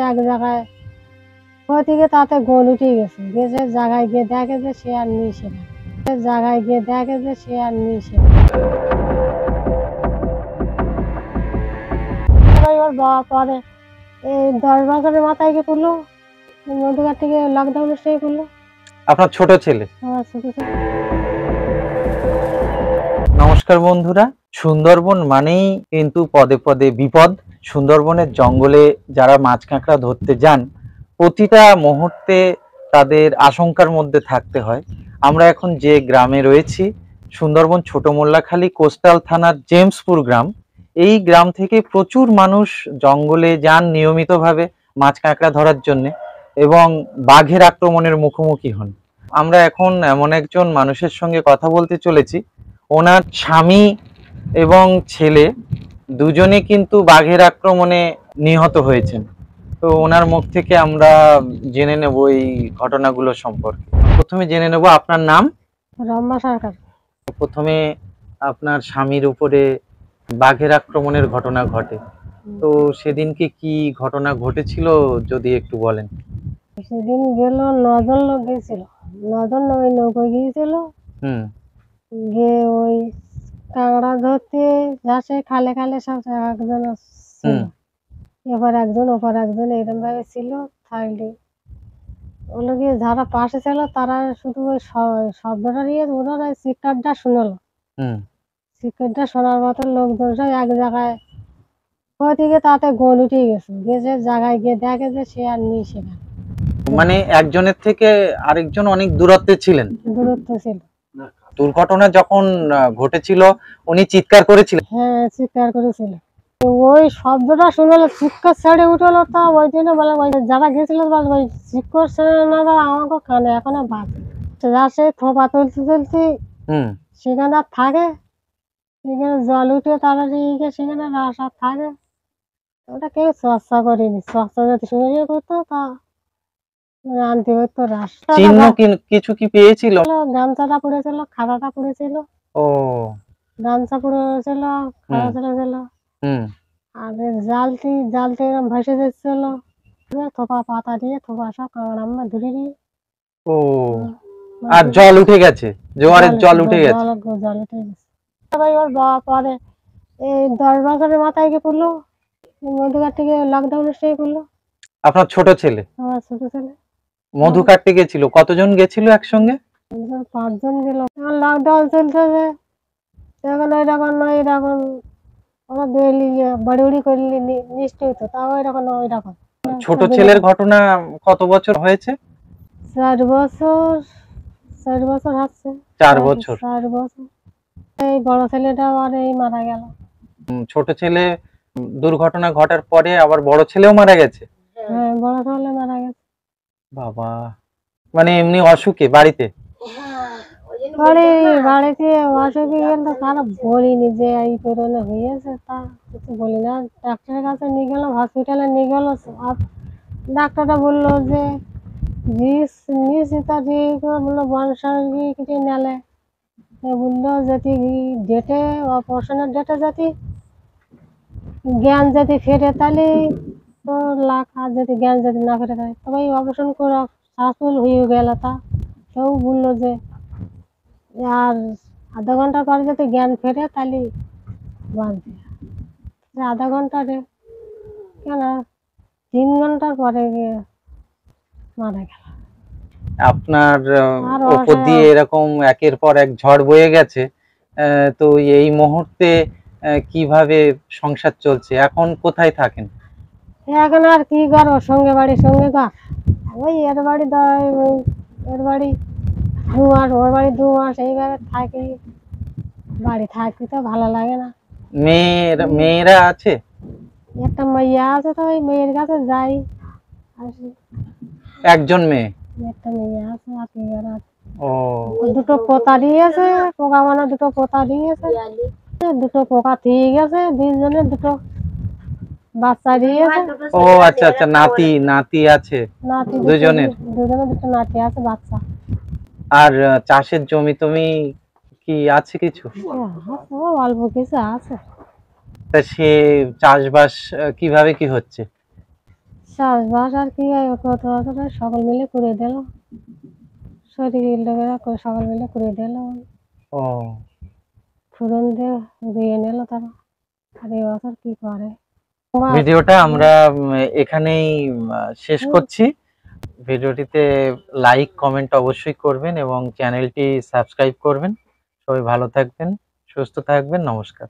এক জায়গায় ওইদিকে তাতে গোল উঠে গেছে, গেছে জায়গায় গিয়ে দেখে যে সে আর নেই, সেখানে জায়গায় গিয়ে দেখে যে সে আর নেই সেখানে। ওর বাবা পরে এই 10 বছরের মাথায় গিয়ে পড়লো, মধুঘাট থেকে লকডাউনের সময় পড়লো। আপনার ছোট ছেলে? আমার ছোট ছেলে। নমস্কার বন্ধুরা, সুন্দরবন মানেই কিন্তু পদে পদে বিপদ। সুন্দরবনের জঙ্গলে যারা মাছ কাঁকড়া ধরতে যান, প্রতিটা মুহূর্তে তাদের আশঙ্কার মধ্যে থাকতে হয়। আমরা এখন যে গ্রামে রয়েছি, সুন্দরবন ছোট মোল্লাখালী কোস্টাল থানার জেমসপুর গ্রাম। এই গ্রাম থেকে প্রচুর মানুষ জঙ্গলে যান নিয়মিতভাবে মাছ কাঁকড়া ধরার জন্য, এবং বাঘের আক্রমণের মুখোমুখি হন। আমরা এখন এমন একজন মানুষের সঙ্গে কথা বলতে চলেছি, ওনার স্বামী এবং ছেলে দুজনে কিন্তু বাঘের আক্রমণে নিহত হয়েছেন। তো ওনার মুখ থেকে আমরা জেনে নেব এই ঘটনাগুলো সম্পর্কে। প্রথমে জেনে নেব আপনার নাম। রম্বা সরকার। প্রথমে আপনার স্বামীর উপরে বাঘের আক্রমণের ঘটনা ঘটে, তো সেদিনকে কি ঘটনা ঘটেছিল যদি একটু বলেন। সেদিন গেল 9 জন লোক গেছিল, 9 জন ওই নৌকোয় গিয়েছিল। গিয়ে ওই কাঁকড়া ধরতে যাচ্ছে, খালে খালে সব একজন ছিল, এবার একজন ওপর একজন এরকম ভাবে ছিল। থাকলে ওগুলো গিয়ে যারা পাশে ছিল তারা শুধু ওই শব্দটা নিয়ে ওনারা চিৎকারটা শুনলো। চিৎকারটা শোনার মতো লোকজন সব এক জায়গায় ওইদিকে তাতে গোল উঠে গেছে, গেছে জায়গায় গিয়ে দেখে যে সে আর নেই সেখানে। মানে একজনের থেকে আরেকজন অনেক দূরত্বে ছিলেন? দূরত্ব ছিল। দুর্ঘটনা যখন ঘটেছিল উনি চিৎকার করেছিলেন? হ্যাঁ, চিৎকার করেছিল। ওই শব্দটা শুনলো, চিৎকার ছেড়ে উঠলো। তা ওই জন্য বলে ওই যারা গেছিল ওই চিৎকার ছেড়ে না আমাকে কানে এখনো বাজে। যাচ্ছে থোপা তুলতে তুলতে সেখানে আর থাকে, সেখানে জল উঠে তারা সেখানে রাস্তা থাকে। ওটা কেউ চর্চা করেনি, চর্চা যদি শুনে করতো তা আনতে হতো। রাস্তা চিহ্ন কিছু কি পেয়েছিল? গামছাটা পড়েছিল, খাতাটা পড়েছিল। ও, গামছা পড়েছিল, খাতা ছিল। আর জালতি এরকম ভেসে যাচ্ছিল, থোপা পাতা দিয়ে থোপা সব কাঁকড়া আমরা ধরে নিয়ে। ও, আর জল উঠে গেছে, জোয়ারের জল উঠে গেছে। জল উঠে গেছে। সবাই ওর বাবা পরে এই 10 বছরের মাথায় গিয়ে পড়লো, মধুঘাট থেকে লকডাউনের সময় পড়লো। আপনার ছোট ছেলে? আমার ছোট ছেলে। মধু কাটতে গেছিল? কতজন গেছিল একসঙ্গে? 5 জন গেল। লকডাউন চলছে, এখন ওইরকম ওরা ডেলি বাড়ি বাড়ি করলে নিশ্চয়ই তো, তাও ওইরকম। ছোট ছেলের ঘটনা কত বছর হয়েছে? 4 বছর, 4 বছর হচ্ছে। 4 বছর। 4 বছর। এই বড় ছেলেটা আর এই মারা গেল। ছোট ছেলে দুর্ঘটনা ঘটার পরে আবার বড় ছেলেও মারা গেছে? হ্যাঁ, বড় ছেলে মারা গেছে। বাবা, মানে এমনি অসুখে বাড়িতে? বাড়িতে অসুখে গেল, তারা বলিনি যে এই করোনা হয়েছে, তা কিছু বলি না। ডাক্তারের কাছে নিয়ে গেলাম, হসপিটালে নিয়ে গেল। ডাক্তারটা বললো যে নিশ্চিত বললো বংশাঙ্গী কিছু নেলে, বললো যদি ডেটে অপারেশনের ডেটে যদি জ্ঞান যদি ফেরে তাহলে তো লাখ, আর যদি জ্ঞান যদি না ফেরে তাহলে তবে অপারেশন করে সাকসেসফুল হয়ে গেল। তা কেউ বললো যে আর আধা ঘন্টা পরে যদি জ্ঞান ফেরে তাহলে বাঁচবে। আধা ঘন্টা রে কেন 3 ঘন্টার পরে গিয়ে মারা গেল। আপনার উপর দিয়ে এরকম একের পর এক ঝড় বয়ে গেছে, তো এই মুহূর্তে কিভাবে সংসার চলছে? এখন কোথায় থাকেন? এখন আর কি করবো, সঙ্গে বাড়ি সঙ্গে ঘর। ওই এর বাড়ি এর বাড়ি 2 মাস, ওর বাড়ি 2 মাস, এইভাবে থাকি। বাড়ি থাকি তো ভালো লাগে না। মেয়েরা আছে? একটা মেয়ে আছে, তো ওই মেয়ের কাছে যাই আসি। একজন মেয়ে? একটা মেয়ে আছে, আত্মীয়রা আছে। ও, দুটো পোতা দিয়েছে, পোকা মানে দুটো পোতা দিয়েছে, দুটো পোকা থেকে গেছে, 2 জনের দুটো বাচ্চা দিয়েছে। ও আচ্ছা আচ্ছা, নাতি আছে? নাতি দুজনের দুটো নাতি আছে, বাচ্চা। আর চাষের জমি টমি কি আছে কিছু? অল্প কিছু আছে। তা সে চাষবাস কিভাবে কি হচ্ছে? চাষবাস আর কি কত বছর সকল মিলে করে দিল, শরীর লোকেরা সকল মিলে করে দিল, ও, ফুরন দিয়ে দিয়ে নিল তারা। আর এবছর কি করে। ভিডিওটা আমরা এখানেই শেষ করছি। ভিডিওটিতে লাইক কমেন্ট অবশ্যই করবেন এবং চ্যানেলটি সাবস্ক্রাইব করবেন। সবাই ভালো থাকবেন, সুস্থ থাকবেন। নমস্কার।